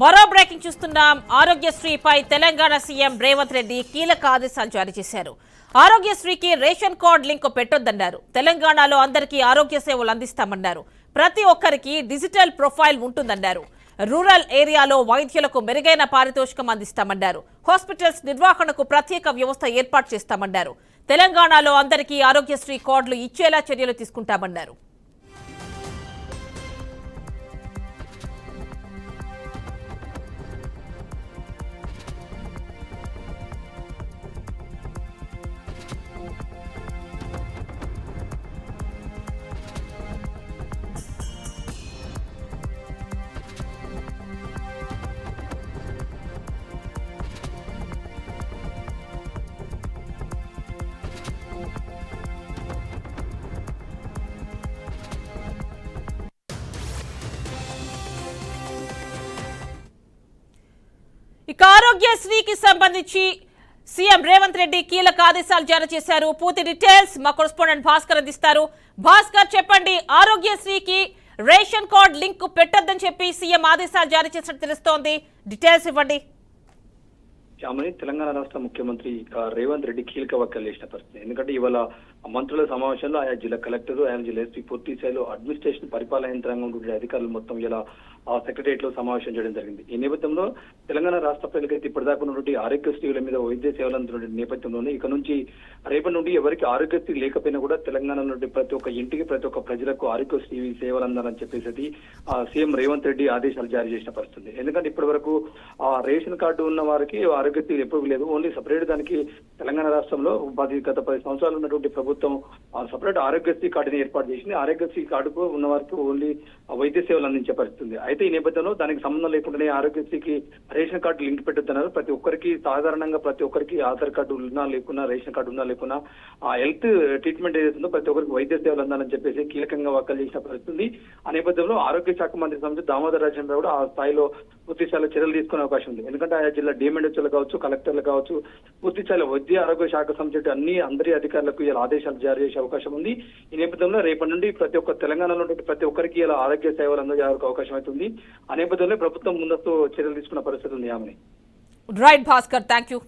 మరో బ్రేకింగ్ చూస్తున్నాం. ఆరోగ్యశ్రీపై తెలంగాణ సీఎం రేవంత్ రెడ్డి కీలక ఆదేశాలు జారీ చేశారు. ఆరోగ్యశ్రీకి రేషన్ కార్డు లింక్ పెట్టొద్దన్నారు. తెలంగాణలో అందరికీ ఆరోగ్య సేవలు అందిస్తామన్నారు. ప్రతి ఒక్కరికి డిజిటల్ ప్రొఫైల్ ఉంటుందన్నారు. రూరల్ ఏరియాలో వైద్యులకు మెరుగైన పారితోషికం అందిస్తామన్నారు. హాస్పిటల్స్ నిర్వహణకు ప్రత్యేక వ్యవస్థ ఏర్పాటు చేస్తామన్నారు. తెలంగాణలో అందరికీ ఆరోగ్యశ్రీ కార్డులు ఇచ్చేలా చర్యలు తీసుకుంటామన్నారు. ఇక ఆరోగ్యశ్రీకి సంబంధించి సీఎం రేవంత్ రెడ్డి కీలక ఆదేశాలు జారీ చేశారు. పూర్తి డీటెయిల్స్ మా కరెస్పాండెంట్ భాస్కర్ అందిస్తారు. భాస్కర్, చెప్పండి. ఆరోగ్యశ్రీకి రేషన్ కార్డ్ లింక్ పెట్టొద్దని చెప్పి సీఎం ఆదేశాలు జారీ చేసినట్టు తెలుస్తోంది. డీటెయిల్స్ ఇవ్వండి. తెలంగాణ రాష్ట్ర ముఖ్యమంత్రి రేవంత్ రెడ్డి కీలక వ్యాఖ్యలు చేసిన పరిస్థితి. ఎందుకంటే ఇవాళ మంత్రుల సమావేశంలో ఆయా జిల్లా కలెక్టర్, ఆయా జిల్లా ఎస్పీ పూర్తి స్థాయిలో అడ్మినిస్ట్రేషన్ పరిపాలన యంత్రాంగం అధికారులు మొత్తం ఇలా సెక్రటరియట్ లో సమావేశం చేయడం జరిగింది. ఈ నేపథ్యంలో తెలంగాణ రాష్ట్ర ప్రజలకైతే ఇప్పటిదాకా ఉన్నటువంటి ఆరోగ్యశ్రీల మీద వైద్య సేవలు అందుతున్న నేపథ్యంలోనే ఇక నుంచి రేపటి నుండి ఎవరికి ఆరోగ్యశ్రీ లేకపోయినా కూడా తెలంగాణ నుండి ప్రతి ఒక్క ఇంటికి, ప్రతి ఒక్క ప్రజలకు ఆరోగ్యశ్రీ సేవలు అందాలని చెప్పేసి సీఎం రేవంత్ రెడ్డి ఆదేశాలు జారీ చేసిన పరిస్థితి. ఎందుకంటే ఇప్పటి వరకు రేషన్ కార్డు ఉన్న వారికి ఆరోగ్యశ్రీ ఎప్పుడు లేదు. ఓన్లీ సపరేట్ దానికి తెలంగాణ రాష్ట్రంలో గత 10 సంవత్సరాలు ఉన్నటువంటి ప్రభుత్వం సపరేట్ ఆరోగ్యశ్రీ కార్డుని ఏర్పాటు చేసింది. ఆరోగ్యశ్రీ కార్డుకు ఉన్న వారికి ఓన్లీ వైద్య సేవలు అందించే పరిస్థితి. అయితే ఈ నేపథ్యంలో దానికి సంబంధం లేకుండానే ఆరోగ్యశ్రీకి రేషన్ కార్డు లింక్ పెట్టుతున్నారు. ప్రతి ఒక్కరికి సాధారణంగా ప్రతి ఒక్కరికి ఆధార్ కార్డు ఉన్నా లేకున్నా, రేషన్ కార్డు ఉన్నా లేకున్నా హెల్త్ ట్రీట్మెంట్ ఏదైతుందో ప్రతి ఒక్కరికి వైద్య సేవలు అందాలని చెప్పేసి కీలకంగా వ్యాఖ్యలు చేసిన పరిస్థితి. ఆ నేపథ్యంలో ఆరోగ్య శాఖ మంత్రి సంబంధించి దామోదర్ రాజేంద్ర కూడా ఆ స్థాయిలో పూర్తి స్థాయిలో చర్యలు తీసుకునే అవకాశం ఉంది. ఎందుకంటే ఆయా జిల్లా డిఎంఎన్హెచ్లు కావచ్చు, కలెక్టర్లు కావచ్చు, పూర్తి స్థాయిలో వైద్య ఆరోగ్య శాఖ సంబంధించి అందరి అధికారులకు ఇలా ఆదేశాలు జారీ చేసే అవకాశం ఉంది. ఈ నేపథ్యంలో రేపటి నుండి ప్రతి ఒక్క తెలంగాణలో ప్రతి ఒక్కరికి ఇలా ఆరోగ్య సేవలు అందజేసే అవకాశం అవుతుంది. ఆ నేపథ్యంలో ప్రభుత్వం ముందస్తు చర్యలు తీసుకున్న పరిస్థితి ఉంది. Right Bhaskar, thank you.